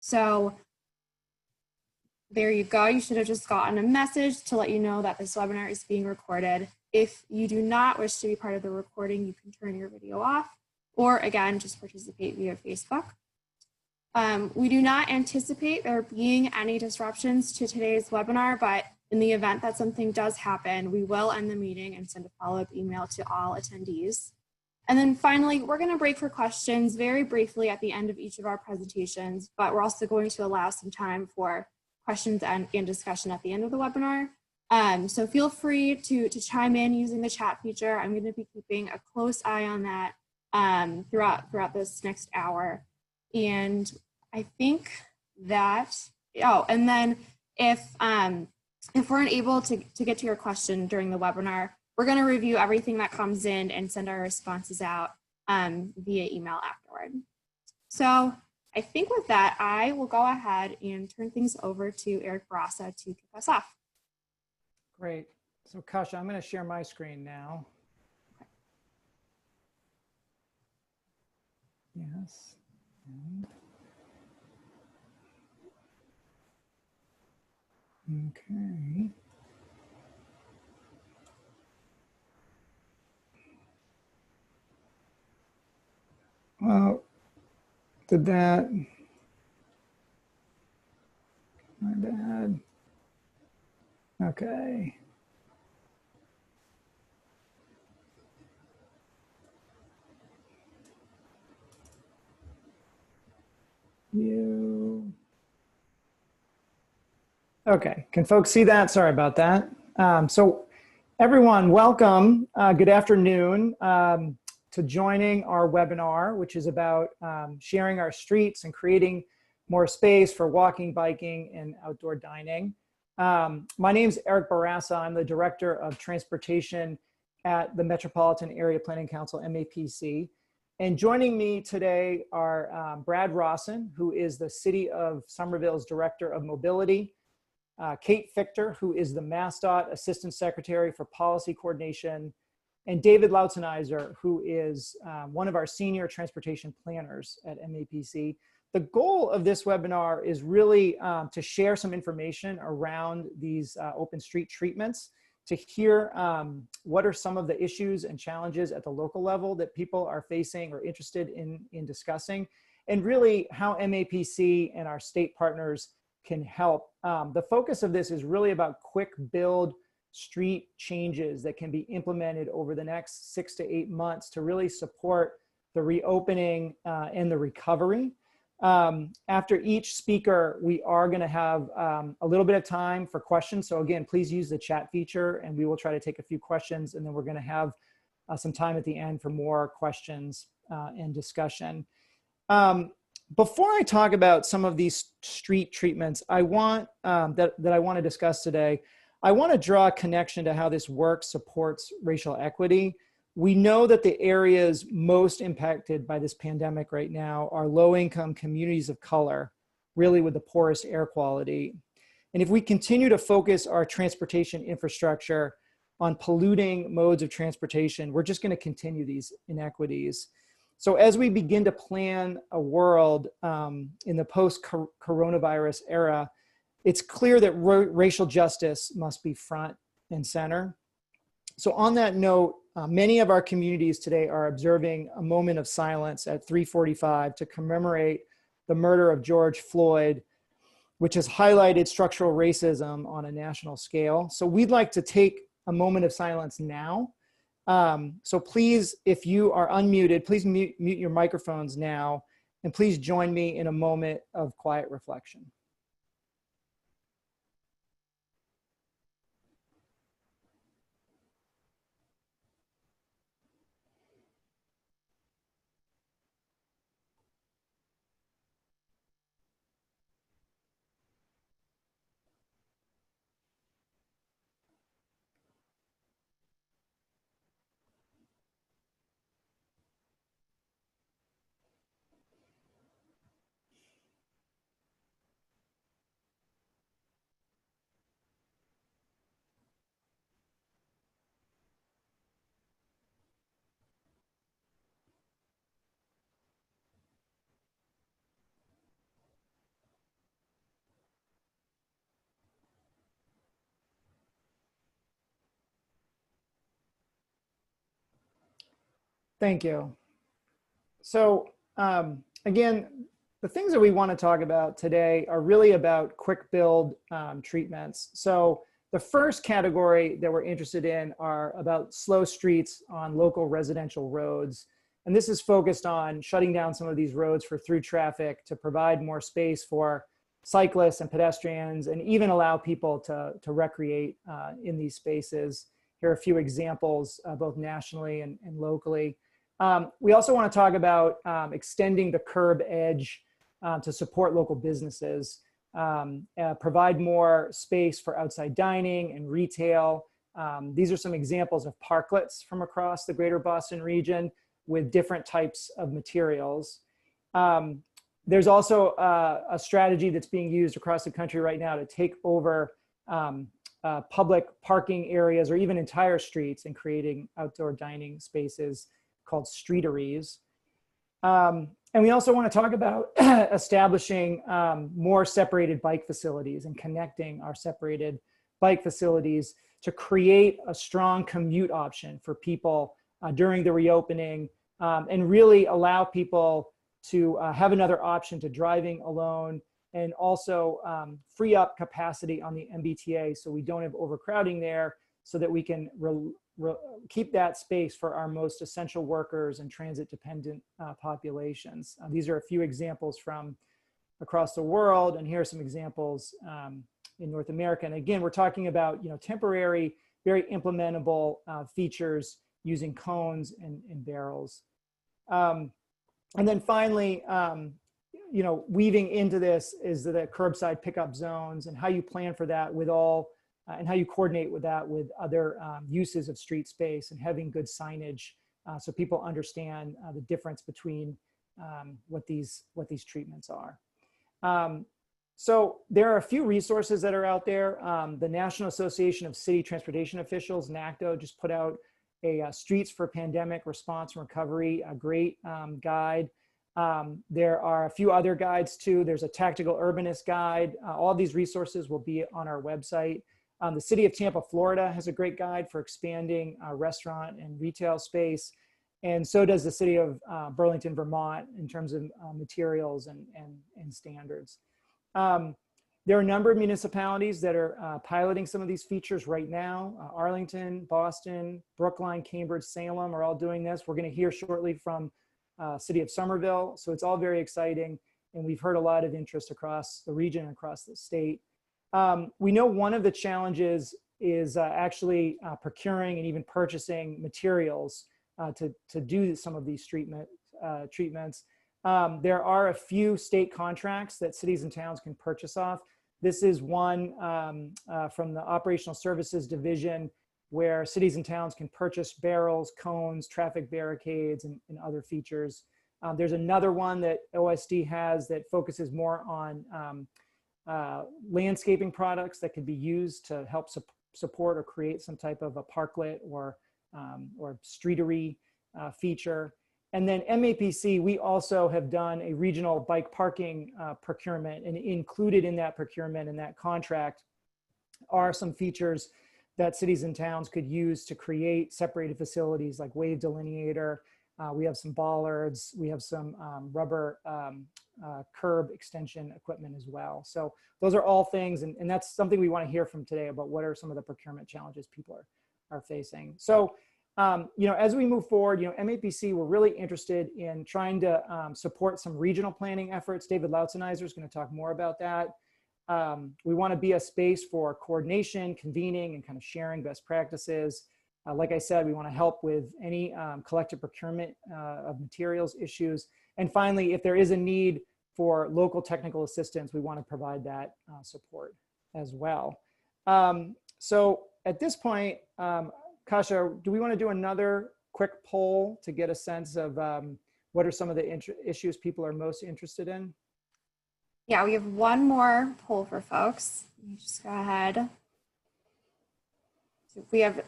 So there you go. You should have just gotten a message to let you know that this webinar is being recorded. If you do not wish to be part of the recording, you can turn your video off, or again, just participate via Facebook. We do not anticipate there being any disruptions to today's webinar, but in the event that something does happen, we will end the meeting and send a follow-up email to all attendees. And then finally, we're going to break for questions very briefly at the end of each of our presentations, but we're also going to allow some time for questions and discussion at the end of the webinar. So feel free to chime in using the chat feature. I'm going to be keeping a close eye on that throughout this next hour. And I think that, oh, and then if we're unable to get to your question during the webinar, we're going to review everything that comes in and send our responses out via email afterward. So I think with that, I will go ahead and turn things over to Eric Bourassa to kick us off. Great. So Kasha, I'm going to share my screen now. Okay. Yes. Okay. Well, did that? My bad. Okay. Okay, can folks see that? Sorry about that. So everyone, welcome. Good afternoon to joining our webinar, which is about sharing our streets and creating more space for walking, biking, and outdoor dining. My name is Eric Bourassa. I'm the Director of Transportation at the Metropolitan Area Planning Council, MAPC. And joining me today are Brad Rawson, who is the City of Somerville's Director of Mobility, Kate Fichter, who is the MassDOT Assistant Secretary for Policy Coordination, and David Loutzenheiser, who is one of our senior transportation planners at MAPC. The goal of this webinar is really to share some information around these open street treatments, to hear what are some of the issues and challenges at the local level that people are facing or interested in discussing, and really how MAPC and our state partners can help. The focus of this is really about quick build street changes that can be implemented over the next 6 to 8 months to really support the reopening and the recovery. After each speaker, we are going to have a little bit of time for questions. So again, please use the chat feature and we will try to take a few questions, and then we're going to have some time at the end for more questions and discussion. Before I talk about some of these street treatments, I want that I want to discuss today, I want to draw a connection to how this work supports racial equity. We know that the areas most impacted by this pandemic right now are low-income communities of color, really with the poorest air quality. And if we continue to focus our transportation infrastructure on polluting modes of transportation, we're just going to continue these inequities. So as we begin to plan a world in the post-coronavirus era, it's clear that racial justice must be front and center. So on that note, many of our communities today are observing a moment of silence at 3:45 to commemorate the murder of George Floyd, which has highlighted structural racism on a national scale. So we'd like to take a moment of silence now. So please, if you are unmuted, please mute your microphones now, and please join me in a moment of quiet reflection. Thank you. So again, the things that we want to talk about today are really about quick build treatments. So the first category that we're interested in are about slow streets on local residential roads. And this is focused on shutting down some of these roads for through traffic to provide more space for cyclists and pedestrians, and even allow people to recreate in these spaces. Here are a few examples, both nationally and locally. We also want to talk about extending the curb edge to support local businesses, provide more space for outside dining and retail. These are some examples of parklets from across the greater Boston region with different types of materials. There's also a strategy that's being used across the country right now to take over public parking areas or even entire streets and creating outdoor dining spaces called streeteries. And we also want to talk about establishing more separated bike facilities and connecting our separated bike facilities to create a strong commute option for people during the reopening, and really allow people to have another option to driving alone, and also free up capacity on the MBTA so we don't have overcrowding there, so that we can keep that space for our most essential workers and transit-dependent populations. These are a few examples from across the world, and here are some examples in North America. And again, we're talking about temporary, very implementable features using cones and barrels. And then finally, weaving into this is the curbside pickup zones and how you plan for that with all, and how you coordinate with that with other uses of street space, and having good signage so people understand the difference between what these treatments are. So there are a few resources that are out there. The National Association of City Transportation Officials, NACTO, just put out a Streets for Pandemic Response and Recovery, a great guide. There are a few other guides too. There's a Tactical Urbanist guide. All of these resources will be on our website. The City of Tampa, Florida has a great guide for expanding restaurant and retail space. And so does the City of Burlington, Vermont, in terms of materials and standards. There are a number of municipalities that are piloting some of these features right now. Arlington, Boston, Brookline, Cambridge, Salem are all doing this. We're going to hear shortly from City of Somerville. So it's all very exciting. And we've heard a lot of interest across the region and across the state. We know one of the challenges is actually procuring and even purchasing materials to do some of these treatments. There are a few state contracts that cities and towns can purchase off. This is one from the Operational Services Division, where cities and towns can purchase barrels, cones, traffic barricades, and other features. There's another one that OSD has that focuses more on landscaping products that could be used to help support or create some type of a parklet or streetery feature. And then MAPC, we also have done a regional bike parking procurement, and included in that procurement and that contract are some features that cities and towns could use to create separated facilities like wave delineator. We have some bollards, we have some rubber curb extension equipment as well. So those are all things, and that's something we want to hear from today about what are some of the procurement challenges people are facing. So as we move forward, MAPC, we're really interested in trying to support some regional planning efforts. David Loutzenheiser is going to talk more about that. We want to be a space for coordination, convening, and kind of sharing best practices. Like I said, we want to help with any collective procurement of materials issues. And finally, if there is a need for local technical assistance, we want to provide that support as well. So at this point, Kasha, do we want to do another quick poll to get a sense of what are some of the issues people are most interested in? Yeah, we have one more poll for folks. Let me just go ahead. So we have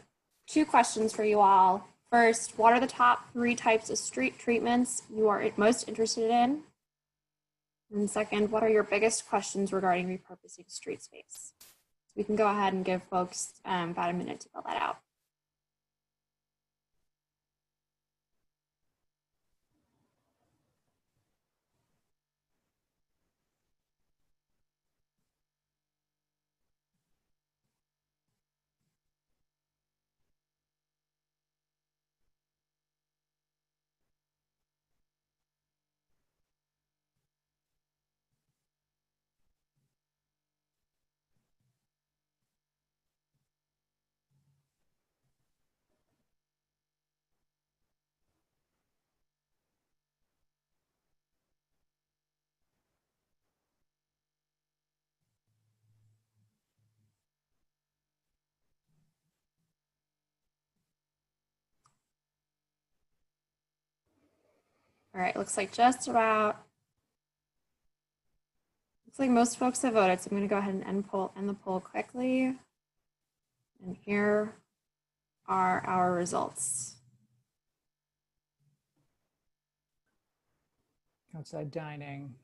2 questions for you all. First, what are the top 3 types of street treatments you are most interested in? And second, what are your biggest questions regarding repurposing street space? So we can go ahead and give folks about a minute to fill that out. All right, looks like just about, looks like most folks have voted. So I'm going to go ahead and end the poll quickly. And here are our results. Outside dining.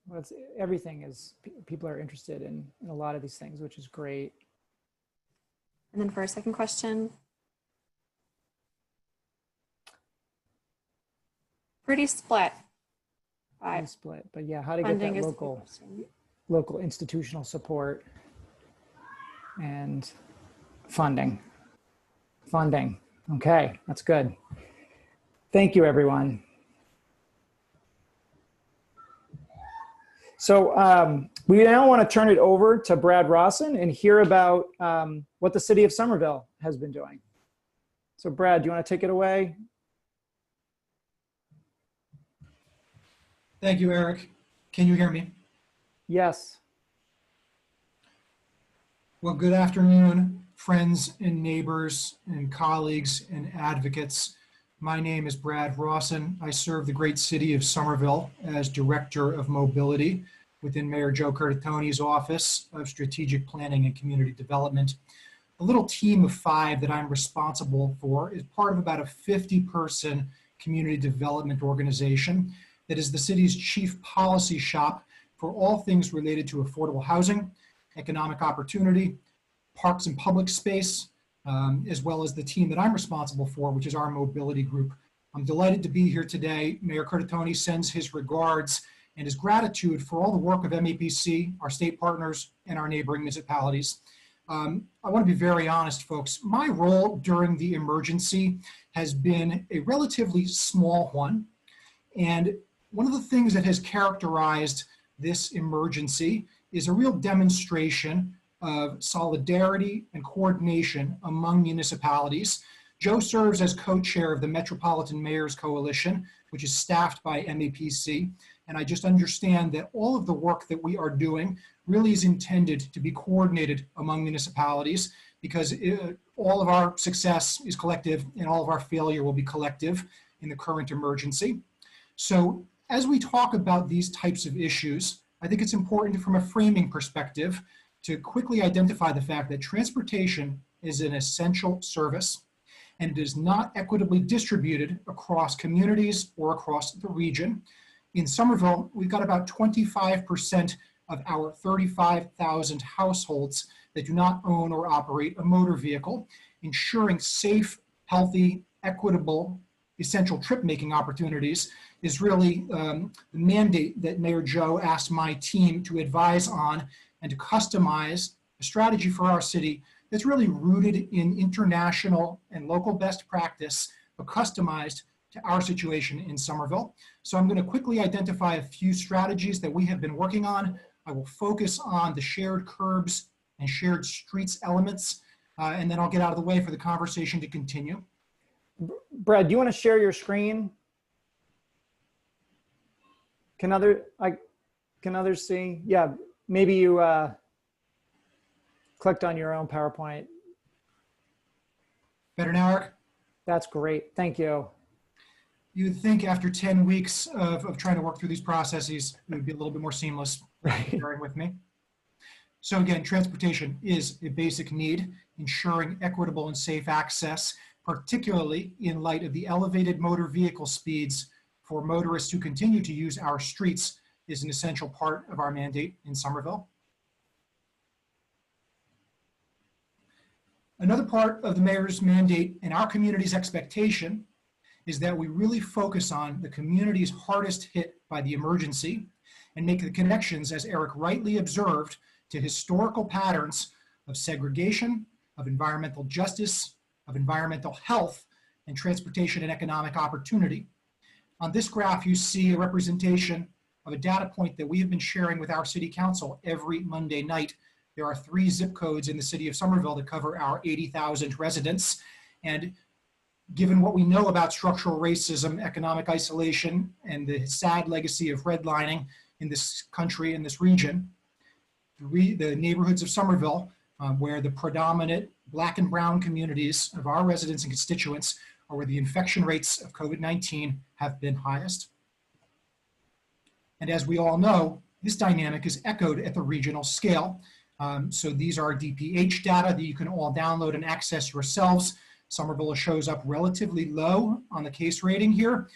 Well, everything is, people are interested in a lot of these things, which is great. And then for our second question, pretty split. Pretty split, but yeah, how to get that local institutional support and funding. Okay, that's good. Thank you, everyone. So we now want to turn it over to Brad Rawson and hear about what the city of Somerville has been doing. So Brad, do you want to take it away? Thank you, Eric. Can you hear me? Yes. Well, good afternoon, friends and neighbors and colleagues and advocates. My name is Brad Rawson. I serve the great city of Somerville as Director of Mobility within Mayor Joe Curtitone's Office of Strategic Planning and Community Development. A little team of 5 that I'm responsible for is part of about a 50-person community development organization that is the city's chief policy shop for all things related to affordable housing, economic opportunity, parks and public space, as well as the team that I'm responsible for, which is our mobility group. I'm delighted to be here today. Mayor Curtitone sends his regards and his gratitude for all the work of MAPC, our state partners, and our neighboring municipalities. I want to be very honest, folks. My role during the emergency has been a relatively small one. And one of the things that has characterized this emergency is a real demonstration of solidarity and coordination among municipalities. Joe serves as co-chair of the Metropolitan Mayors Coalition, which is staffed by MAPC. And I just understand that all of the work that we are doing really is intended to be coordinated among municipalities, because all of our success is collective and all of our failure will be collective in the current emergency. So as we talk about these types of issues, I think it's important from a framing perspective to quickly identify the fact that transportation is an essential service and it is not equitably distributed across communities or across the region. In Somerville, we've got about 25% of our 35,000 households that do not own or operate a motor vehicle. Ensuring safe, healthy, equitable, essential trip-making opportunities is really the mandate that Mayor Joe asked my team to advise on and to customize a strategy for our city that's really rooted in international and local best practice, but customized to our situation in Somerville. So I'm going to quickly identify a few strategies that we have been working on. I will focus on the shared curbs and shared streets elements, and then I'll get out of the way for the conversation to continue. Brad, do you want to share your screen? Can others see? Yeah, maybe you clicked on your own PowerPoint. Better now, Eric? That's great. Thank you. You would think after 10 weeks of trying to work through these processes, it would be a little bit more seamless. Right. Bearing with me. So again, transportation is a basic need. Ensuring equitable and safe access, particularly in light of the elevated motor vehicle speeds for motorists who continue to use our streets, is an essential part of our mandate in Somerville. Another part of the mayor's mandate and our community's expectation is that we really focus on the communities hardest hit by the emergency and make the connections, as Eric rightly observed, to historical patterns of segregation, of environmental justice, of environmental health, and transportation and economic opportunity. On this graph, you see a representation of a data point that we have been sharing with our city council every Monday night. There are 3 zip codes in the city of Somerville that cover our 80,000 residents. And given what we know about structural racism, economic isolation, and the sad legacy of redlining in this country, in this region, the neighborhoods of Somerville, where the predominant Black and brown communities of our residents and constituents are where the infection rates of COVID-19 have been highest. And as we all know, this dynamic is echoed at the regional scale. So these are DPH data that you can all download and access yourselves. Somerville shows up relatively low on the case rating here.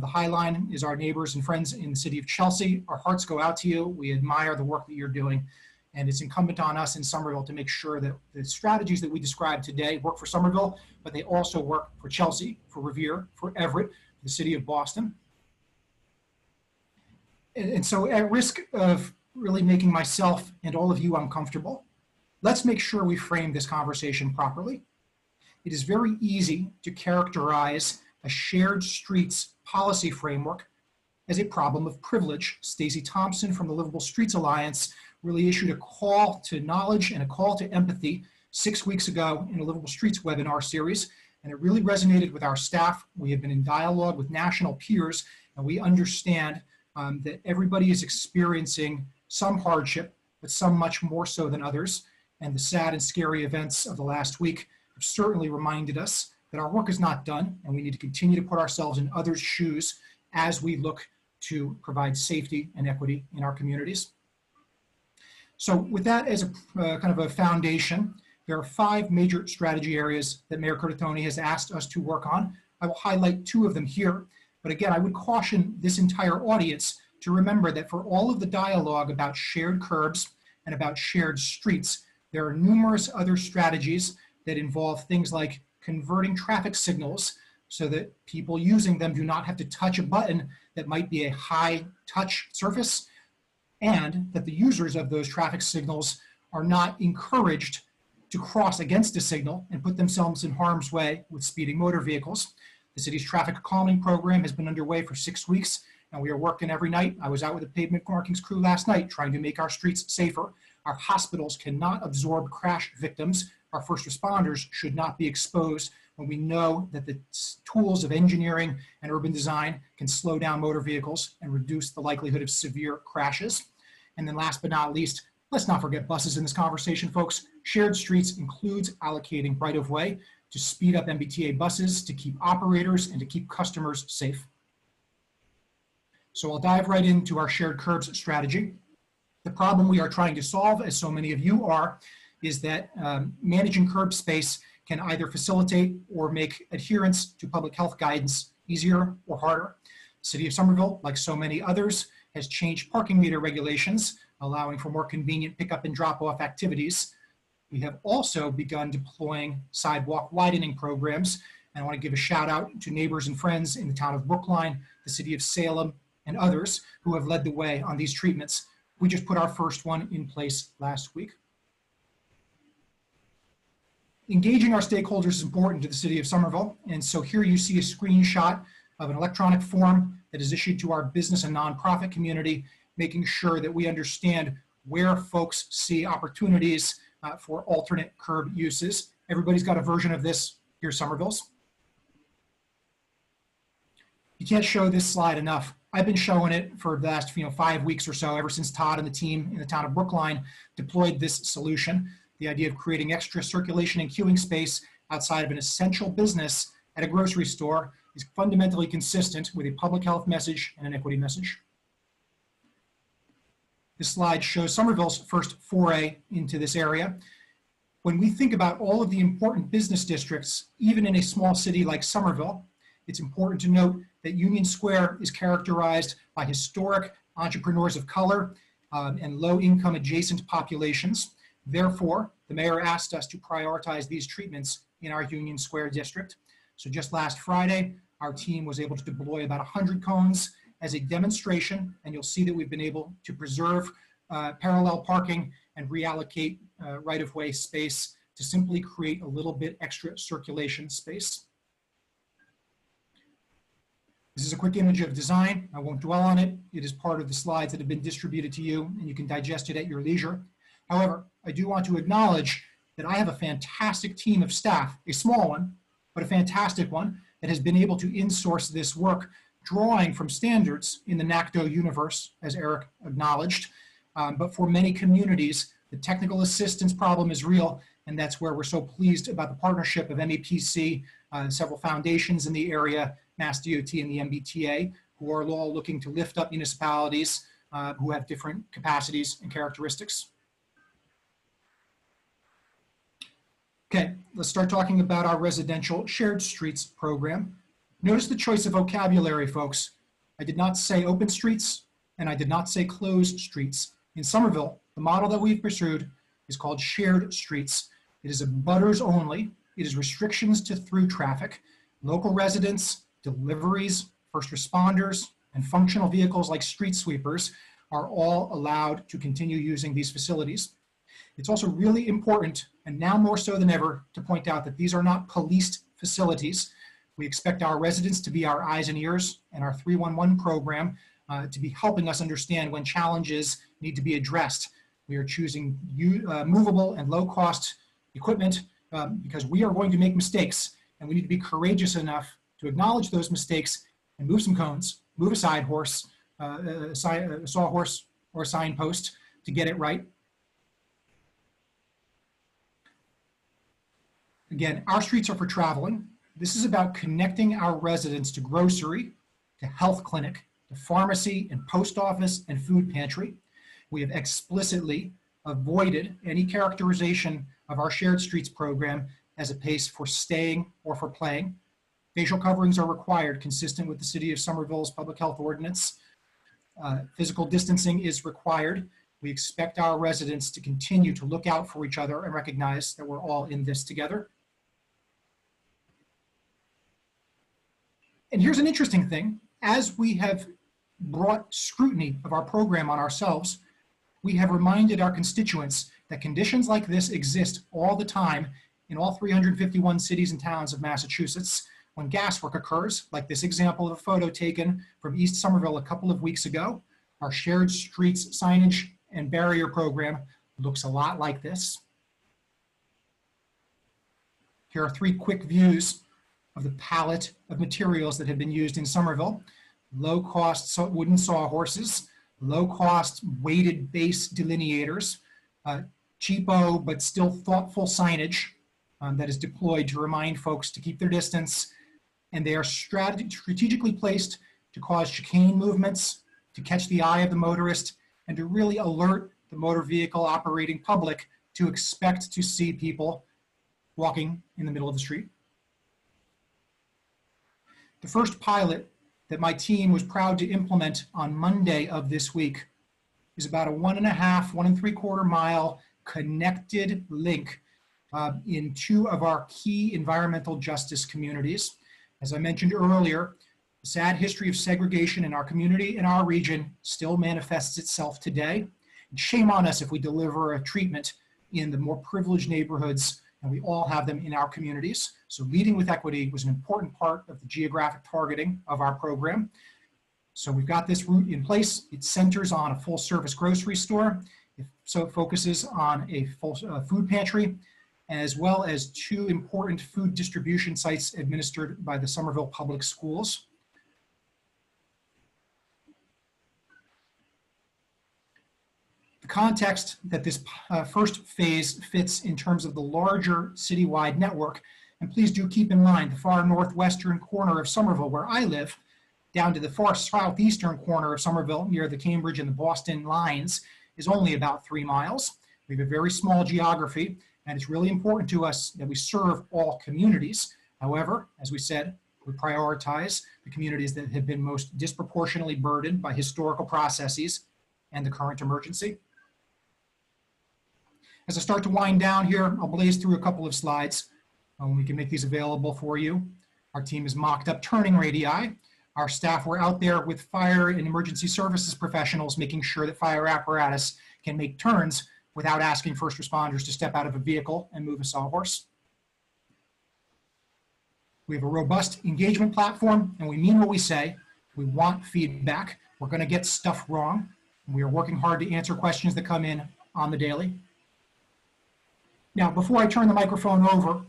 The high line is our neighbors and friends in the city of Chelsea. Our hearts go out to you. We admire the work that you're doing. And it's incumbent on us in Somerville to make sure that the strategies that we described today work for Somerville, but they also work for Chelsea, for Revere, for Everett, for the city of Boston. And so at risk of really making myself and all of you uncomfortable, let's make sure we frame this conversation properly. It is very easy to characterize a shared streets policy framework as a problem of privilege. Stacey Thompson from the Livable Streets Alliance really issued a call to knowledge and a call to empathy 6 weeks ago in a Livable Streets webinar series, and it really resonated with our staff. We have been in dialogue with national peers, and we understand that everybody is experiencing some hardship, but some much more so than others. And the sad and scary events of the last week have certainly reminded us that our work is not done, and we need to continue to put ourselves in others' shoes as we look to provide safety and equity in our communities. So with that as a kind of a foundation, there are 5 major strategy areas that Mayor Curtatone has asked us to work on. I will highlight 2 of them here. But again, I would caution this entire audience to remember that for all of the dialogue about shared curbs and about shared streets, there are numerous other strategies that involve things like converting traffic signals so that people using them do not have to touch a button that might be a high touch surface, and that the users of those traffic signals are not encouraged to cross against a signal and put themselves in harm's way with speeding motor vehicles. The city's traffic calming program has been underway for 6 weeks, and we are working every night. I was out with the pavement markings crew last night trying to make our streets safer. Our hospitals cannot absorb crash victims. Our first responders should not be exposed when we know that the tools of engineering and urban design can slow down motor vehicles and reduce the likelihood of severe crashes. And then last but not least, let's not forget buses in this conversation, folks. Shared streets includes allocating right-of-way to speed up MBTA buses, to keep operators and to keep customers safe. So I'll dive right into our shared curbs strategy. The problem we are trying to solve, as so many of you are, is that managing curb space can either facilitate or make adherence to public health guidance easier or harder. The city of Somerville, like so many others, has changed parking meter regulations, allowing for more convenient pickup and drop-off activities. We have also begun deploying sidewalk widening programs, and I want to give a shout out to neighbors and friends in the town of Brookline, the city of Salem, and others who have led the way on these treatments. We just put our first one in place last week. Engaging our stakeholders is important to the city of Somerville, and so here you see a screenshot of an electronic form that is issued to our business and nonprofit community, making sure that we understand where folks see opportunities for alternate curb uses. Everybody's got a version of this. Here's Somerville's. You can't show this slide enough. I've been showing it for the last 5 weeks or so, ever since Todd and the team in the town of Brookline deployed this solution. The idea of creating extra circulation and queuing space outside of an essential business at a grocery store is fundamentally consistent with a public health message and an equity message. This slide shows Somerville's first foray into this area. When we think about all of the important business districts, even in a small city like Somerville, it's important to note that Union Square is characterized by historic entrepreneurs of color and low-income adjacent populations. Therefore, the mayor asked us to prioritize these treatments in our Union Square district. So just last Friday, our team was able to deploy about 100 cones as a demonstration, and you'll see that we've been able to preserve parallel parking and reallocate right-of-way space to simply create a little bit extra circulation space. This is a quick image of design. I won't dwell on it. It is part of the slides that have been distributed to you, and you can digest it at your leisure. However, I do want to acknowledge that I have a fantastic team of staff, a small one, but a fantastic one, that has been able to insource this work, drawing from standards in the NACDO universe, as Eric acknowledged. But for many communities, the technical assistance problem is real, And that's where we're so pleased about the partnership of MAPC, several foundations in the area, MassDOT and the MBTA, who are all looking to lift up municipalities who have different capacities and characteristics. Okay, let's start talking about our residential shared streets program. Notice the choice of vocabulary, folks. I did not say open streets, and I did not say closed streets. In Somerville, the model that we've pursued is called shared streets. It is a butters only. It is restrictions to through traffic. Local residents, deliveries, first responders, and functional vehicles like street sweepers are all allowed to continue using these facilities. It's also really important, and now more so than ever, to point out that these are not policed facilities. We expect our residents to be our eyes and ears, and our 311 program to be helping us understand when challenges need to be addressed. We are choosing movable and low-cost equipment because we are going to make mistakes, and we need to be courageous enough to acknowledge those mistakes and move some cones, move a sawhorse or a signpost to get it right. Again, our streets are for traveling. This is about connecting our residents to grocery, to health clinic, to pharmacy and post office and food pantry. We have explicitly avoided any characterization of our shared streets program as a place for staying or for playing. Facial coverings are required consistent with the City of Somerville's public health ordinance. Physical distancing is required. We expect our residents to continue to look out for each other and recognize that we're all in this together. And here's an interesting thing. As we have brought scrutiny of our program on ourselves, we have reminded our constituents that conditions like this exist all the time in all 351 cities and towns of Massachusetts. When gas work occurs, like this example of a photo taken from East Somerville a couple of weeks ago, our shared streets signage and barrier program looks a lot like this. Here are 3 quick views of the palette of materials that have been used in Somerville. Low-cost wooden sawhorses, low-cost weighted base delineators, cheapo but still thoughtful signage that is deployed to remind folks to keep their distance, and they are strategically placed to cause chicane movements, to catch the eye of the motorist, and to really alert the motor vehicle operating public to expect to see people walking in the middle of the street. The first pilot that my team was proud to implement on Monday of this week is about a 1.5 mile connected link in 2 of our key environmental justice communities. As I mentioned earlier, the sad history of segregation in our community and our region still manifests itself today. And shame on us if we deliver a treatment in the more privileged neighborhoods, and we all have them in our communities. So leading with equity was an important part of the geographic targeting of our program. So we've got this route in place. It centers on a full service grocery store. So it focuses on a full food pantry, as well as 2 important food distribution sites administered by the Somerville Public Schools. The context that this first phase fits in terms of the larger citywide network, and please do keep in mind the far northwestern corner of Somerville where I live, down to the far southeastern corner of Somerville near the Cambridge and the Boston lines is only about 3 miles. We have a very small geography, and it's really important to us that we serve all communities. However, as we said, we prioritize the communities that have been most disproportionately burdened by historical processes and the current emergency. As I start to wind down here, I'll blaze through a couple of slides. We can make these available for you. Our team has mocked up turning radii. Our staff were out there with fire and emergency services professionals making sure that fire apparatus can make turns without asking first responders to step out of a vehicle and move a sawhorse. We have a robust engagement platform, and we mean what we say. We want feedback. We're going to get stuff wrong. We are working hard to answer questions that come in on the daily. Now, before I turn the microphone over,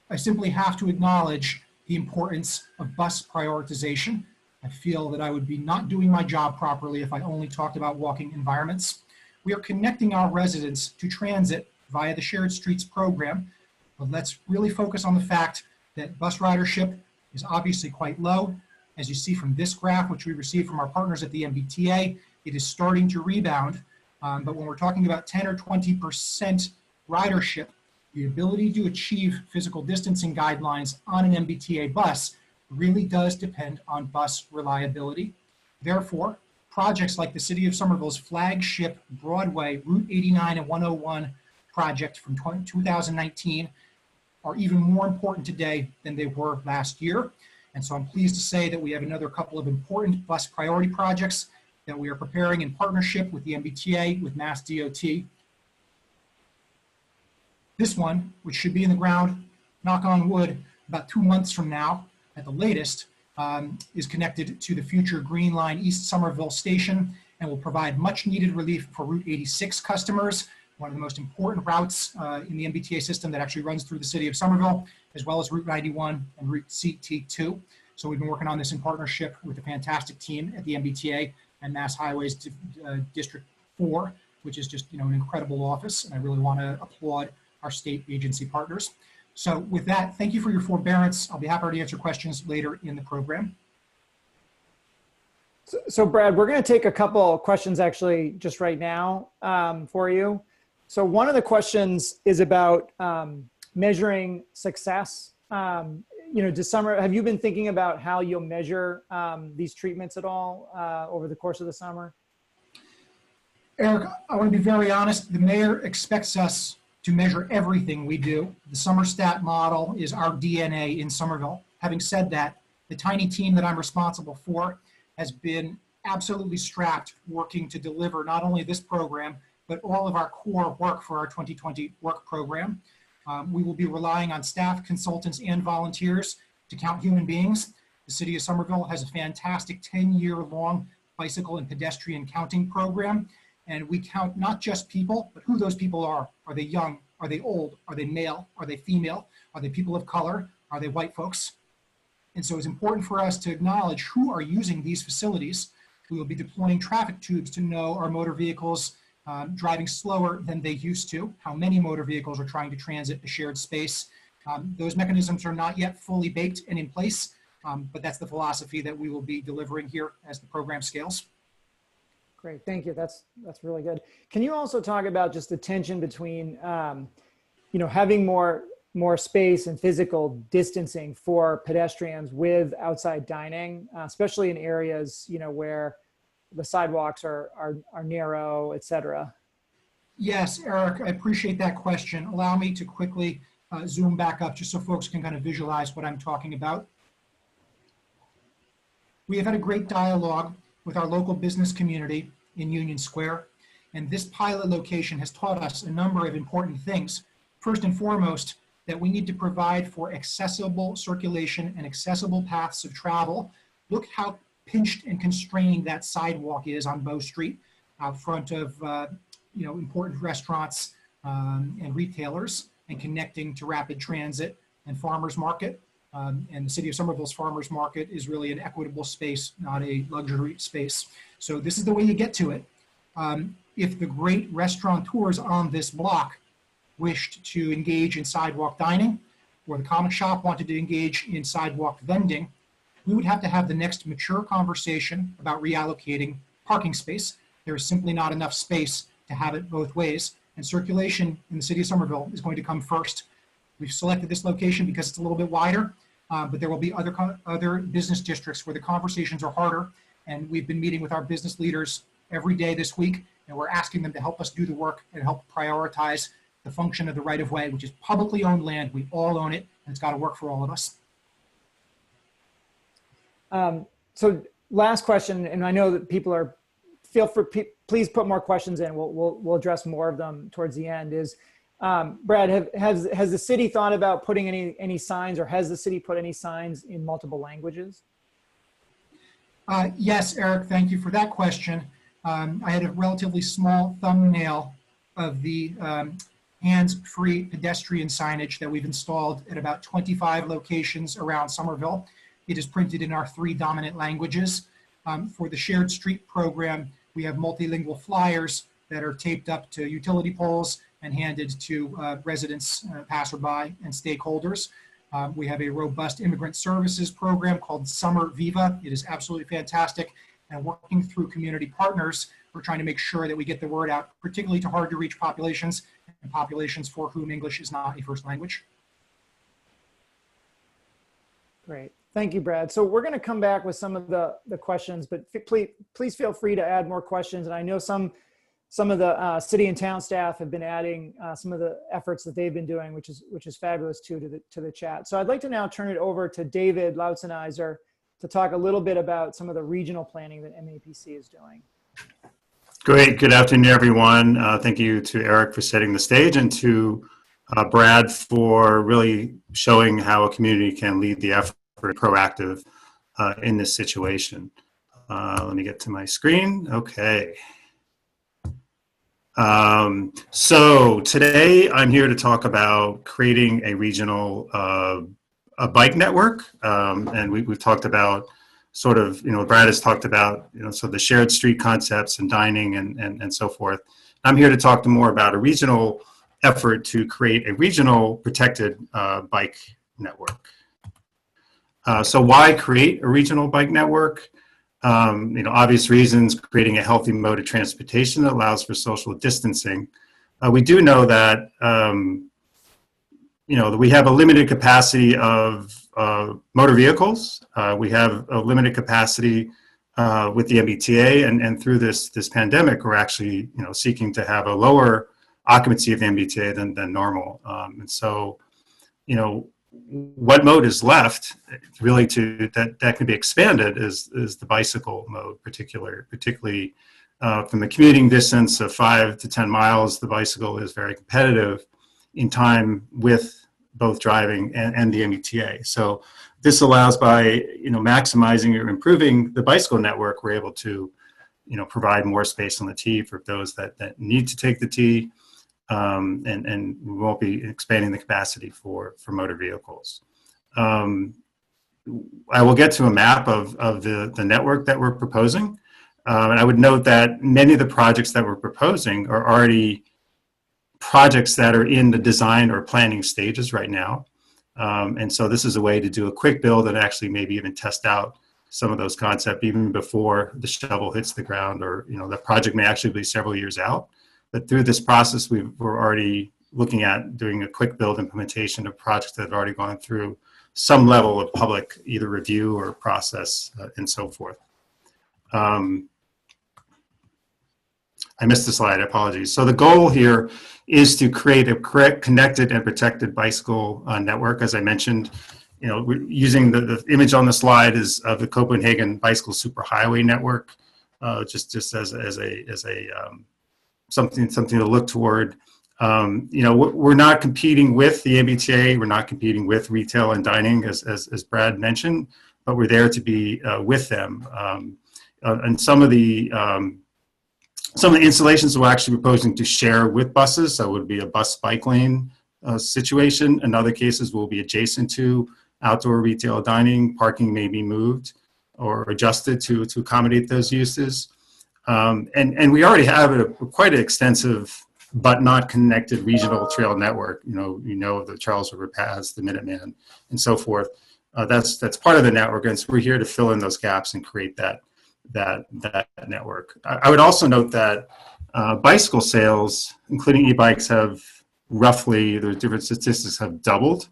I simply have to acknowledge the importance of bus prioritization. I feel that I would be not doing my job properly if I only talked about walking environments. We are connecting our residents to transit via the Shared Streets program. But let's really focus on the fact that bus ridership is obviously quite low. As you see from this graph, which we received from our partners at the MBTA, it is starting to rebound. But when we're talking about 10 or 20% ridership, the ability to achieve physical distancing guidelines on an MBTA bus really does depend on bus reliability. Therefore, projects like the City of Somerville's flagship Broadway Route 89 and 101 project from 2019 are even more important today than they were last year. And so I'm pleased to say that we have another couple of important bus priority projects that we are preparing in partnership with the MBTA, with MassDOT. This one, which should be in the ground, knock on wood, about 2 months from now at the latest, is connected to the future Green Line East Somerville station and will provide much needed relief for Route 86 customers, one of the most important routes in the MBTA system that actually runs through the city of Somerville, as well as Route 91 and Route CT2. So we've been working on this in partnership with a fantastic team at the MBTA and Mass Highways District 4, which is just, an incredible office. And I really want to applaud our state agency partners. So with that, thank you for your forbearance. I'll be happy to answer questions later in the program. So Brad, we're going to take a couple questions actually just right now for you. So one of the questions is about measuring success. Have you been thinking about how you'll measure these treatments at all over the course of the summer? Eric, I want to be very honest. The mayor expects us to measure everything we do. The SummerStat model is our DNA in Somerville. Having said that, the tiny team that I'm responsible for has been absolutely strapped working to deliver not only this program, but all of our core work for our 2020 work program. We will be relying on staff, consultants, and volunteers to count human beings. The city of Somerville has a fantastic 10-year-long bicycle and pedestrian counting program. And we count not just people, but who those people are. Are they young? Are they old? Are they male? Are they female? Are they people of color? Are they white folks? And so it's important for us to acknowledge who are using these facilities. We will be deploying traffic tubes to know our motor vehicles driving slower than they used to, how many motor vehicles are trying to transit a shared space. Those mechanisms are not yet fully baked and in place, but that's the philosophy that we will be delivering here as the program scales. Great, thank you. That's really good. Can you also talk about just the tension between, having more space and physical distancing for pedestrians with outside dining, especially in areas, where the sidewalks are narrow, et cetera? Yes, Eric, I appreciate that question. Allow me to quickly zoom back up just so folks can kind of visualize what I'm talking about. We have had a great dialogue with our local business community in Union Square, and this pilot location has taught us a number of important things. First and foremost, that we need to provide for accessible circulation and accessible paths of travel. Look how pinched and constraining that sidewalk is on Bow Street, out front of important restaurants and retailers, and connecting to rapid transit and farmers market. And the city of Somerville's farmers market is really an equitable space, not a luxury space. So this is the way you get to it. If the great restaurateurs on this block wished to engage in sidewalk dining, or the comic shop wanted to engage in sidewalk vending, we would have to have the next mature conversation about reallocating parking space. There is simply not enough space to have it both ways, and circulation in the city of Somerville is going to come first. We've selected this location because it's a little bit wider, but there will be other business districts where the conversations are harder, and we've been meeting with our business leaders every day this week, and we're asking them to help us do the work and help prioritize the function of the right-of-way, which is publicly owned land. We all own it, and it's got to work for all of us. So last question, and I know that people are, please put more questions in. We'll address more of them towards the end. Is Brad, has the city thought about putting any signs, or has the city put any signs in multiple languages? Yes, Eric, thank you for that question. I had a relatively small thumbnail of the hands-free pedestrian signage that we've installed at about 25 locations around Somerville. It is printed in our 3 dominant languages. For the Shared Street program, we have multilingual flyers that are taped up to utility poles and handed to residents, passerby, and stakeholders. We have a robust immigrant services program called Summer Viva. It is absolutely fantastic. And working through community partners, we're trying to make sure that we get the word out, particularly to hard to reach populations and populations for whom English is not a first language. Great. Thank you, Brad. So we're going to come back with some of the questions, but please feel free to add more questions. And I know some of the city and town staff have been adding some of the efforts that they've been doing, which is fabulous too, to the chat. So I'd like to now turn it over to David Loutzenheiser to talk a little bit about some of the regional planning that MAPC is doing. Great. Good afternoon, everyone. Thank you to Eric for setting the stage, and to Brad for really showing how a community can lead the effort, proactive in this situation. Let me get to my screen. Okay. So today I'm here to talk about creating a regional a bike network, and we've talked about sort of, Brad has talked about, so the shared street concepts and dining and so forth. I'm here to talk more about a regional effort to create a regional protected bike network. So why create a regional bike network? Obvious reasons: creating a healthy mode of transportation that allows for social distancing. We do know that we have a limited capacity of motor vehicles. We have a limited capacity with the MBTA, and through this pandemic, we're actually seeking to have a lower occupancy of the MBTA than normal. And so, what mode is left really that can be expanded is the bicycle mode, particularly from a commuting distance of 5 to 10 miles. The bicycle is very competitive in time with both driving and the MBTA. So this allows, by maximizing or improving the bicycle network, we're able to provide more space on the T for those that need to take the T, and we won't be expanding the capacity for motor vehicles. I will get to a map of the network that we're proposing, and I would note that many of the projects that we're proposing are already projects that are in the design or planning stages right now. And so this is a way to do a quick build and actually maybe even test out some of those concepts even before the shovel hits the ground, or the project may actually be several years out. But through this process, we're already looking at doing a quick build implementation of projects that have already gone through some level of public either review or process and so forth. I missed the slide, apologies. So the goal here is to create a connected and protected bicycle network. As I mentioned, we're using the image on the slide is of the Copenhagen Bicycle Superhighway Network, just as a something to look toward. We're not competing with the MBTA. We're not competing with retail and dining, as Brad mentioned, but we're there to be with them. And some of the installations we're actually proposing to share with buses. So it would be a bus bike lane situation. In other cases, we'll be adjacent to outdoor retail dining. Parking may be moved or adjusted to accommodate those uses. And we already have quite an extensive but not connected regional trail network. The Charles River Paths, the Minuteman, and so forth. That's part of the network, and so we're here to fill in those gaps and create that network. I would also note that bicycle sales, including e-bikes, have roughly, the different statistics have doubled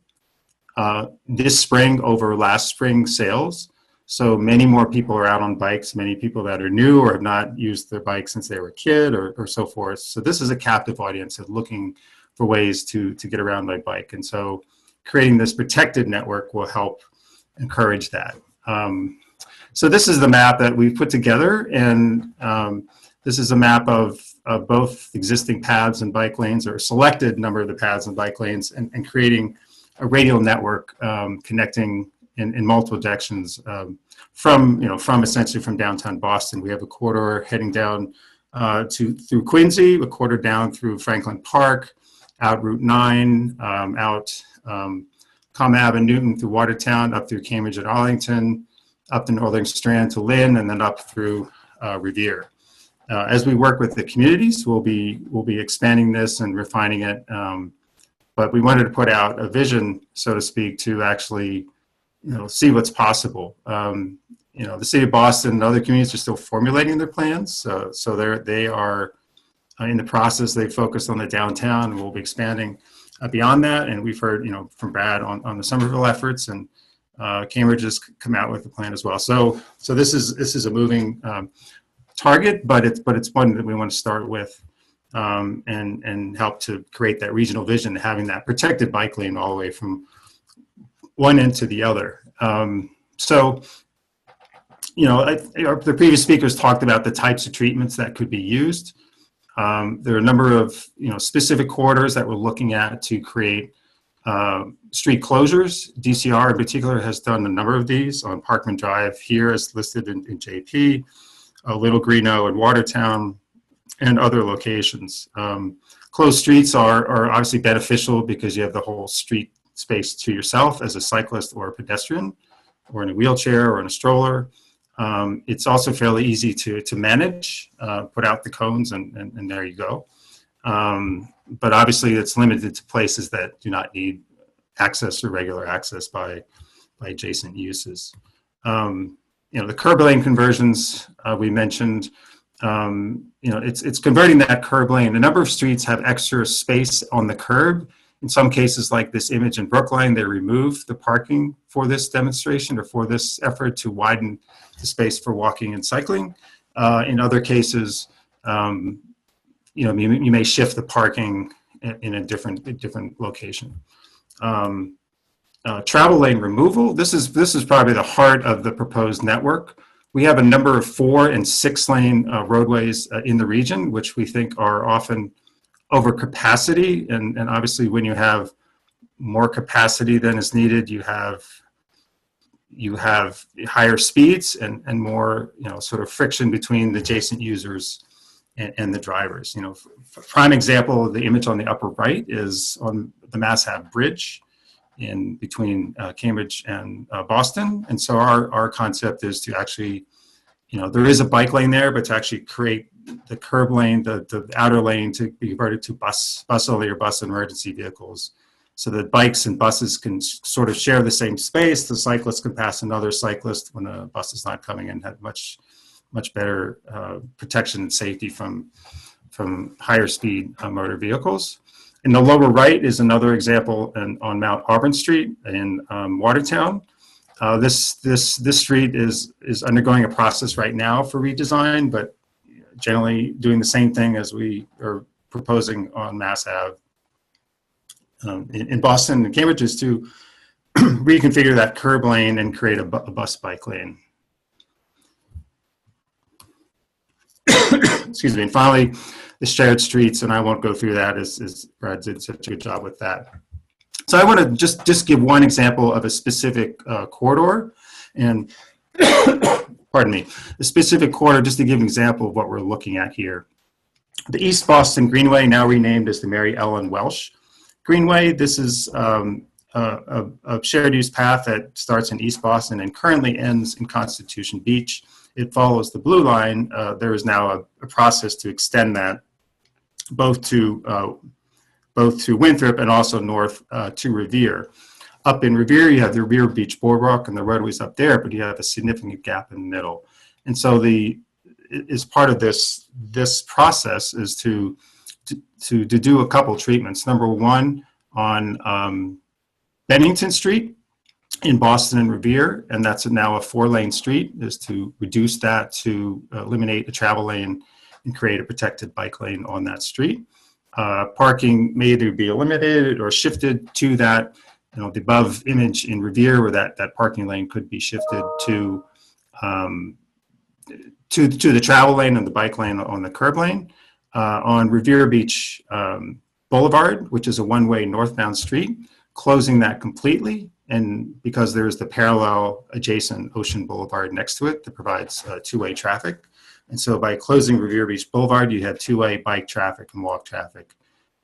this spring over last spring's sales. So many more people are out on bikes, many people that are new or have not used their bike since they were a kid or so forth. So this is a captive audience of looking for ways to get around by bike. And so creating this protected network will help encourage that. So this is the map that we've put together, and this is a map of both existing paths and bike lanes, or a selected number of the paths and bike lanes, and creating a radial network connecting in multiple directions from essentially from downtown Boston. We have a corridor heading down through Quincy, a corridor down through Franklin Park, out Route 9, out Comm Ave and Newton through Watertown, up through Cambridge and Arlington, up the Northern Strand to Lynn, and then up through Revere. As we work with the communities, we'll be expanding this and refining it. But we wanted to put out a vision, so to speak, to actually, see what's possible. The city of Boston and other communities are still formulating their plans. So they are in the process. They focused on the downtown, and we'll be expanding beyond that. And we've heard, from Brad on the Somerville efforts, and Cambridge has come out with a plan as well. So this is a moving target, but it's one that we want to start with, and help to create that regional vision, having that protected bike lane all the way from one end to the other. The previous speakers talked about the types of treatments that could be used. There are a number of specific corridors that we're looking at to create street closures. DCR in particular has done a number of these on Parkman Drive here, as listed in JP, Little Greeno and Watertown, and other locations. Closed streets are obviously beneficial because you have the whole street space to yourself as a cyclist or a pedestrian, or in a wheelchair or in a stroller. It's also fairly easy to manage, put out the cones, and there you go. But obviously it's limited to places that do not need access or regular access by adjacent uses. The curb lane conversions we mentioned, it's converting that curb lane. A number of streets have extra space on the curb. In some cases, like this image in Brookline, they removed the parking for this demonstration or for this effort to widen the space for walking and cycling. In other cases, you may shift the parking in a different location. Travel lane removal. This is probably the heart of the proposed network. We have a number of 4- and 6-lane roadways in the region, which we think are often over capacity. And obviously when you have more capacity than is needed, you have higher speeds and more, sort of friction between the adjacent users and the drivers. Prime example, the image on the upper right is on the Mass Ave Bridge in between Cambridge and Boston. And so our concept is to actually, there is a bike lane there, but to actually create the curb lane, the outer lane, to be converted to bus only or bus emergency vehicles, so that bikes and buses can sort of share the same space. The cyclist can pass another cyclist when a bus is not coming in, have much better protection and safety from higher speed motor vehicles. In the lower right is another example on Mount Auburn Street in Watertown. This street is undergoing a process right now for redesign, but generally doing the same thing as we are proposing on Mass Ave in Boston and Cambridge, is to reconfigure that curb lane and create a bus bike lane. Excuse me. And finally, the shared streets, and I won't go through that, as Brad did such a good job with that. So I want to just give one example of a specific corridor, and pardon me, a specific corridor, just to give an example of what we're looking at here. The East Boston Greenway, now renamed as the Mary Ellen Welsh Greenway. This is a shared use path that starts in East Boston and currently ends in Constitution Beach. It follows the Blue Line. There is now a process to extend that both to Winthrop and also north to Revere. Up in Revere, you have the Revere Beach Boardwalk and the roadways up there, but you have a significant gap in the middle. And so as part of this process is to do a couple treatments. Number one, on Bennington Street in Boston and Revere, and that's now a 4-lane street, is to reduce that, to eliminate a travel lane and create a protected bike lane on that street. Parking may either be eliminated or shifted to that, the above image in Revere, where that parking lane could be shifted to the travel lane and the bike lane on the curb lane. On Revere Beach Boulevard, which is a 1-way northbound street, closing that completely, and because there's the parallel adjacent Ocean Boulevard next to it that provides 2-way traffic. And so by closing Revere Beach Boulevard, you have 2-way bike traffic and walk traffic,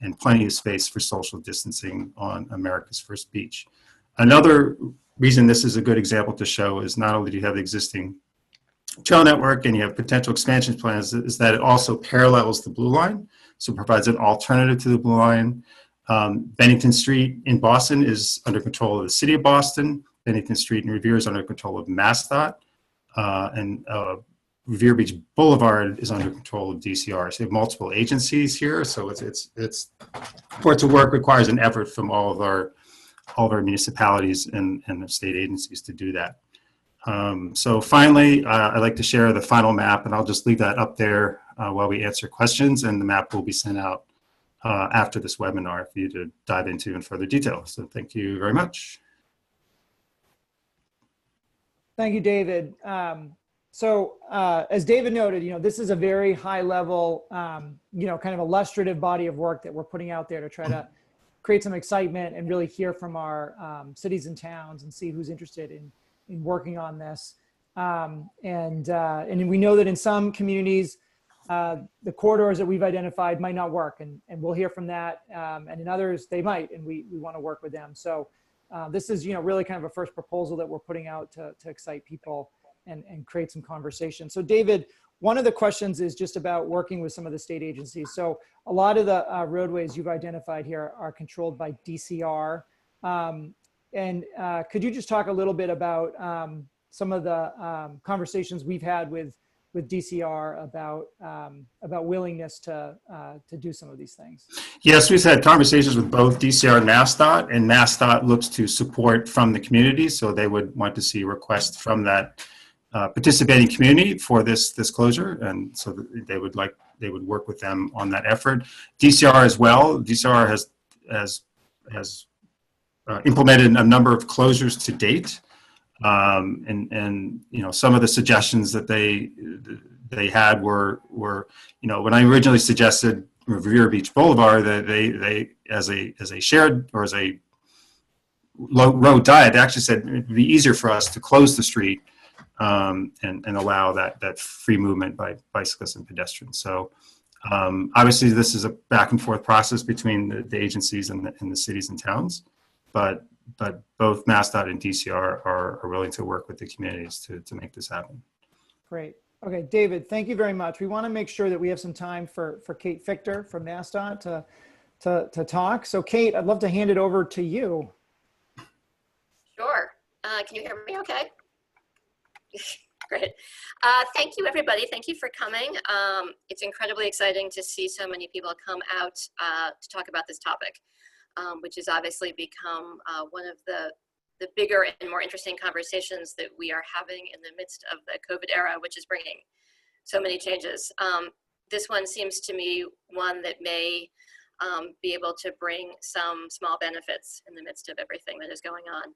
and plenty of space for social distancing on America's First Beach. Another reason this is a good example to show is not only do you have the existing trail network and you have potential expansion plans is that it also parallels the Blue Line, so it provides an alternative to the Blue Line. Bennington Street in Boston is under control of the City of Boston. Bennington Street in Revere is under control of MassDOT, and Revere Beach Boulevard is under control of DCR. So you have multiple agencies here, so it's for it to work requires an effort from all of our municipalities and the state agencies to do that. So finally, I'd like to share the final map, and I'll just leave that up there while we answer questions, and the map will be sent out after this webinar for you to dive into in further detail. So thank you very much. Thank you, David. As David noted, this is a very high level, kind of illustrative body of work that we're putting out there to try to create some excitement and really hear from our cities and towns and see who's interested in working on this. And we know that in some communities, the corridors that we've identified might not work, and we'll hear from that. And in others, they might, and we want to work with them. So this is, really kind of a first proposal that we're putting out to excite people and create some conversation. So David, one of the questions is just about working with some of the state agencies. So a lot of the roadways you've identified here are controlled by DCR. Could you just talk a little bit about some of the conversations we've had with DCR about willingness to do some of these things? Yes, we've had conversations with both DCR and MassDOT looks to support from the community, so they would want to see requests from that participating community for this closure, and so they would work with them on that effort. DCR as well. DCR has implemented a number of closures to date. And some of the suggestions that they had were when I originally suggested Revere Beach Boulevard, that they as a shared or as a road diet, they actually said it'd be easier for us to close the street and allow that free movement by bicyclists and pedestrians. So obviously this is a back and forth process between the agencies and the cities and towns, but both MassDOT and DCR are willing to work with the communities to make this happen. Great. Okay, David, thank you very much. We want to make sure that we have some time for Kate Fichter from MassDOT to talk. So Kate, I'd love to hand it over to you. Sure. Can you hear me okay? Great. Thank you, everybody. Thank you for coming. It's incredibly exciting to see so many people come out to talk about this topic, which has obviously become one of the bigger and more interesting conversations that we are having in the midst of the COVID era, which is bringing so many changes. This one seems to me one that may be able to bring some small benefits in the midst of everything that is going on.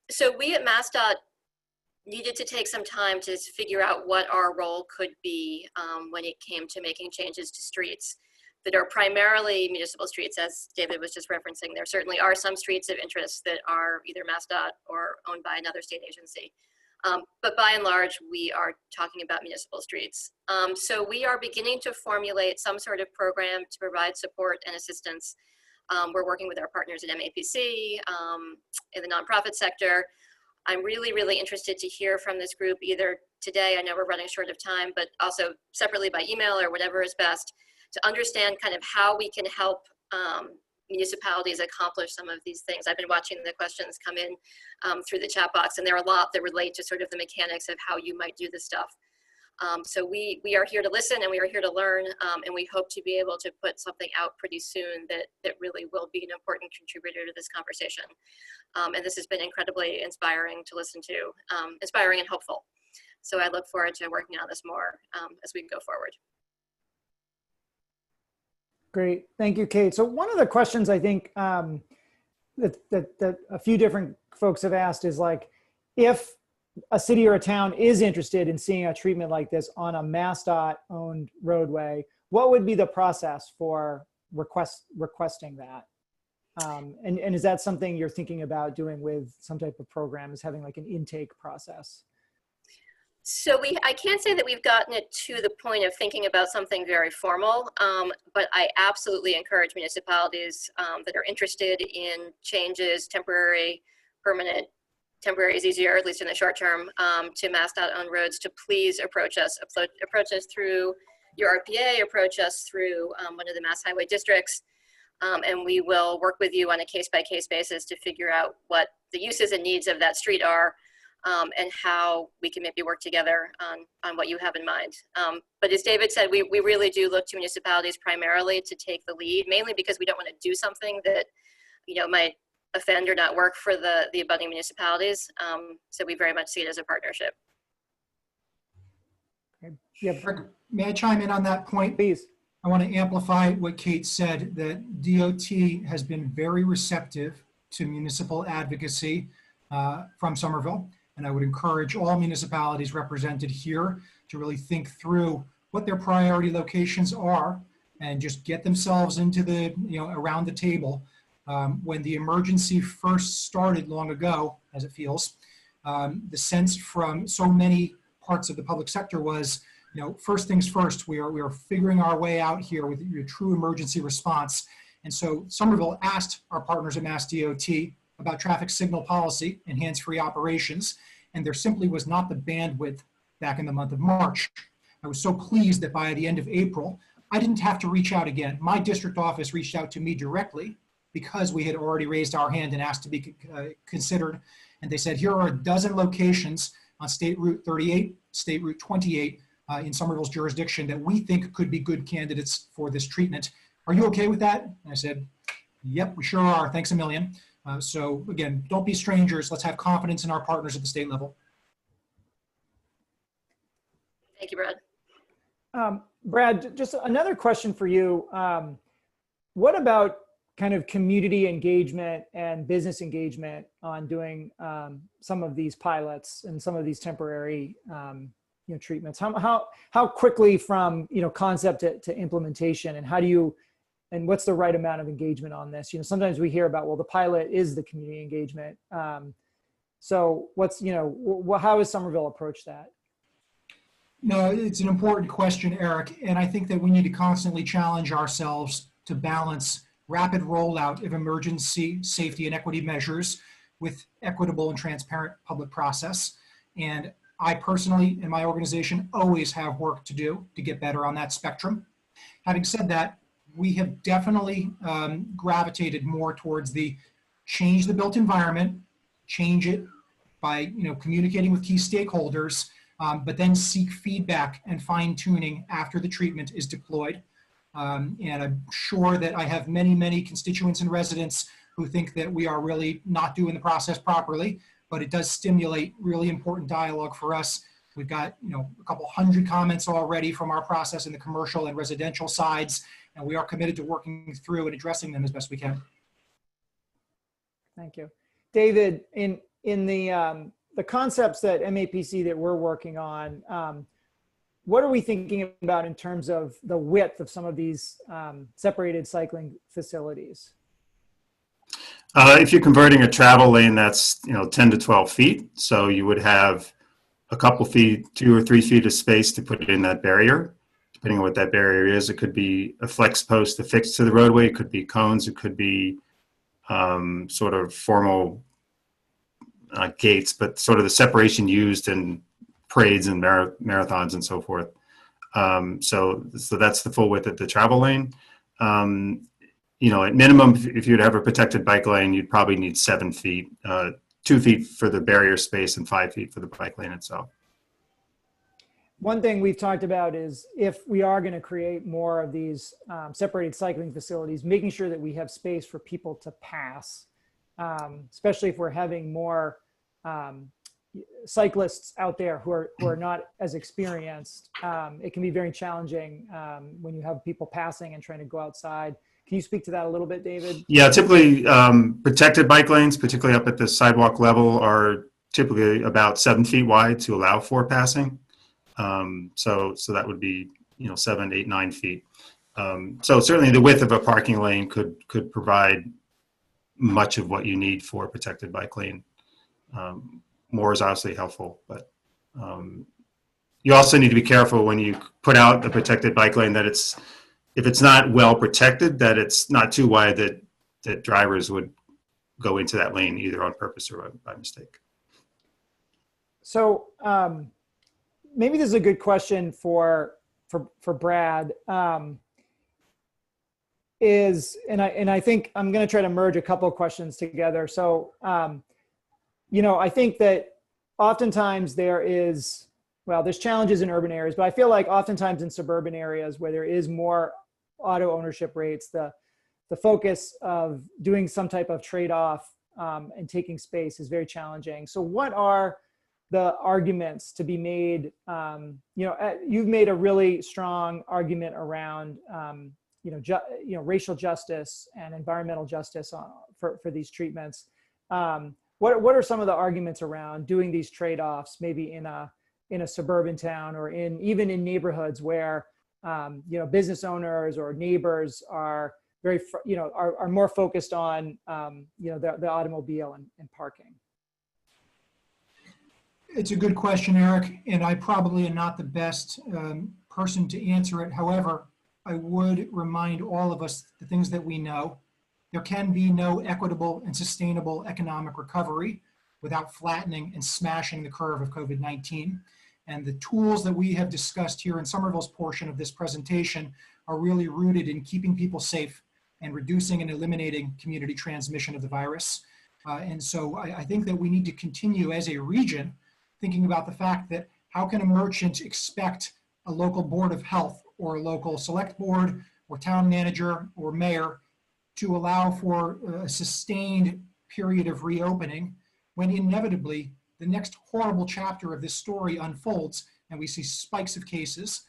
So we at MassDOT needed to take some time to figure out what our role could be when it came to making changes to streets that are primarily municipal streets, as David was just referencing. There certainly are some streets of interest that are either MassDOT or owned by another state agency. But by and large, we are talking about municipal streets. So we are beginning to formulate some sort of program to provide support and assistance. We're working with our partners at MAPC, in the nonprofit sector. I'm really, really interested to hear from this group either today, I know we're running short of time, but also separately by email or whatever is best, to understand kind of how we can help municipalities accomplish some of these things. I've been watching the questions come in through the chat box, and there are a lot that relate to sort of the mechanics of how you might do this stuff. So we are here to listen and we are here to learn, and we hope to be able to put something out pretty soon that really will be an important contributor to this conversation. And this has been incredibly inspiring to listen to, inspiring and hopeful. So I look forward to working on this more as we go forward. Great, thank you, Kate. So one of the questions I think that a few different folks have asked is like, if a city or a town is interested in seeing a treatment like this on a MassDOT owned roadway, what would be the process for requesting that? And is that something you're thinking about doing with some type of program, is having like an intake process? So I can't say that we've gotten it to the point of thinking about something very formal, but I absolutely encourage municipalities that are interested in changes, temporary, permanent, temporary is easier, at least in the short term, to MassDOT owned roads to please approach us through your RPA, approach us through one of the Mass Highway districts, and we will work with you on a case-by-case basis to figure out what the uses and needs of that street are, and how we can maybe work together on what you have in mind. But as David said, we really do look to municipalities primarily to take the lead, mainly because we don't want to do something that, might offend or not work for the abutting municipalities. So we very much see it as a partnership. Yeah, May I chime in on that point? please. I want to amplify what Kate said, that DOT has been very receptive to municipal advocacy from Somerville. And I would encourage all municipalities represented here to really think through what their priority locations are and just get themselves into the, around the table. When the emergency first started long ago, as it feels, the sense from so many parts of the public sector was, first things first, we are figuring our way out here with your true emergency response. And so Somerville asked our partners at MassDOT about traffic signal policy and hands-free operations, and there simply was not the bandwidth back in the month of March. I was so pleased that by the end of April, I didn't have to reach out again. My district office reached out to me directly because we had already raised our hand and asked to be considered. And they said, here are a dozen locations on State Route 38, State Route 28 in Somerville's jurisdiction that we think could be good candidates for this treatment. Are you okay with that? And I said, yep, we sure are. Thanks a million. So again, don't be strangers. Let's have confidence in our partners at the state level. Thank you, Brad. Brad, just another question for you. What about kind of community engagement and business engagement on doing some of these pilots and some of these temporary treatments? How quickly from concept to implementation, and how do you, and what's the right amount of engagement on this? Sometimes we hear about, well, the pilot is the community engagement. So what's, how has Somerville approached that? No, it's an important question, Eric. And I think that we need to constantly challenge ourselves to balance rapid rollout of emergency safety and equity measures with equitable and transparent public process. And I personally, in my organization, always have work to do to get better on that spectrum. Having said that, we have definitely gravitated more towards the change the built environment, change it by communicating with key stakeholders, but then seek feedback and fine tuning after the treatment is deployed. And I'm sure that I have many, many constituents and residents who think that we are really not doing the process properly, but it does stimulate really important dialogue for us. We've got a couple hundred comments already from our process in the commercial and residential sides, and we are committed to working through and addressing them as best we can. Thank you. David, in the concepts that MAPC that we're working on, what are we thinking about in terms of the width of some of these separated cycling facilities? If you're converting a travel lane, that's 10 to 12 feet. So you would have a couple feet, 2 or 3 feet of space to put in that barrier. Depending on what that barrier is, it could be a flex post affixed to the roadway. It could be cones. It could be sort of formal gates, but sort of the separation used in parades and marathons and so forth. So that's the full width of the travel lane. At minimum, if you'd have a protected bike lane, you'd probably need 7 feet, 2 feet for the barrier space and 5 feet for the bike lane itself. One thing we've talked about is if we are going to create more of these separated cycling facilities, making sure that we have space for people to pass, especially if we're having more cyclists out there who are not as experienced. It can be very challenging when you have people passing and trying to go outside. Can you speak to that a little bit, David? Yeah, typically protected bike lanes, particularly up at the sidewalk level, are typically about 7 feet wide to allow for passing. So that would be 7, 8, 9 feet. So certainly the width of a parking lane could provide much of what you need for a protected bike lane. More is obviously helpful, but you also need to be careful when you put out a protected bike lane that if it's not well protected, that it's not too wide that drivers would go into that lane either on purpose or by mistake. So maybe this is a good question for Brad. And I think I'm going to try to merge a couple of questions together. So, you know, I think that oftentimes there's challenges in urban areas, but I feel like oftentimes in suburban areas where there is more auto ownership rates, the focus of doing some type of trade-off and taking space is very challenging. So what are the arguments to be made? You know, you've made a really strong argument around, racial justice and environmental justice for these treatments. What are some of the arguments around doing these trade-offs, maybe in a suburban town or even in neighborhoods where business owners or neighbors are very are more focused on the automobile and parking? It's a good question, Eric, and I probably am not the best person to answer it. However, I would remind all of us the things that we know. There can be no equitable and sustainable economic recovery without flattening and smashing the curve of COVID-19. And the tools that we have discussed here in Somerville's portion of this presentation are really rooted in keeping people safe and reducing and eliminating community transmission of the virus. And so I think that we need to continue as a region thinking about the fact that how can a merchant expect a local board of health or a local select board or town manager or mayor to allow for a sustained period of reopening when inevitably the next horrible chapter of this story unfolds and we see spikes of cases.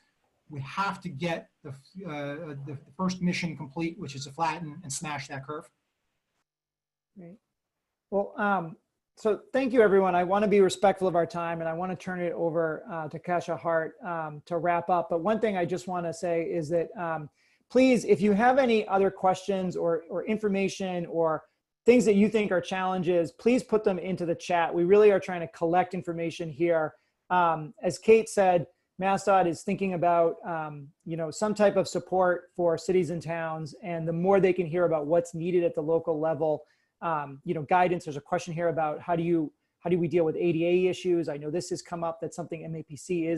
We have to get the first mission complete, which is to flatten and smash that curve. Great. Well, so thank you, everyone. I want to be respectful of our time, and I want to turn it over to Kasia Hart to wrap up. But one thing I just want to say is that please, if you have any other questions or information or things that you think are challenges, please put them into the chat. We really are trying to collect information here. As Kate said, MassDOT is thinking about some type of support for cities and towns, and the more they can hear about what's needed at the local level, guidance. There's a question here about how do we deal with ADA issues? I know this has come up. That's something MAPC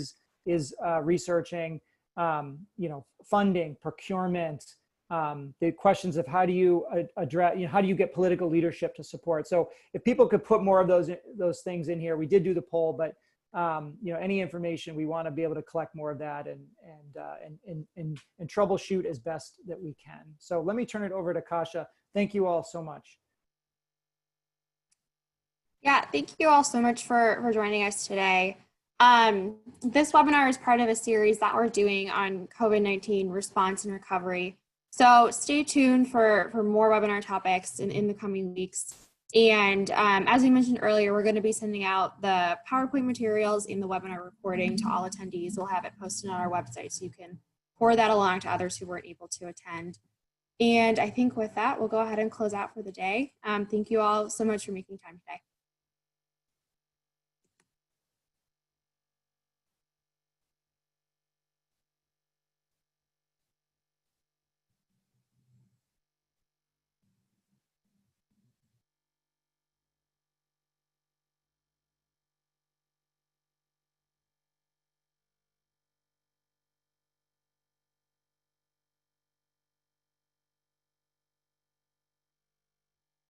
is researching. Funding, procurement, the questions of how do you address, how do you get political leadership to support? So if people could put more of those things in here. We did do the poll, but any information, we want to be able to collect more of that and troubleshoot as best that we can. So let me turn it over to Kasia. Thank you all so much. Yeah, thank you all so much for joining us today. This webinar is part of a series that we're doing on COVID-19 response and recovery. So stay tuned for more webinar topics in the coming weeks. And as we mentioned earlier, we're going to be sending out the PowerPoint materials in the webinar recording to all attendees. We'll have it posted on our website so you can forward that along to others who weren't able to attend. And I think with that, we'll go ahead and close out for the day. Thank you all so much for making time today.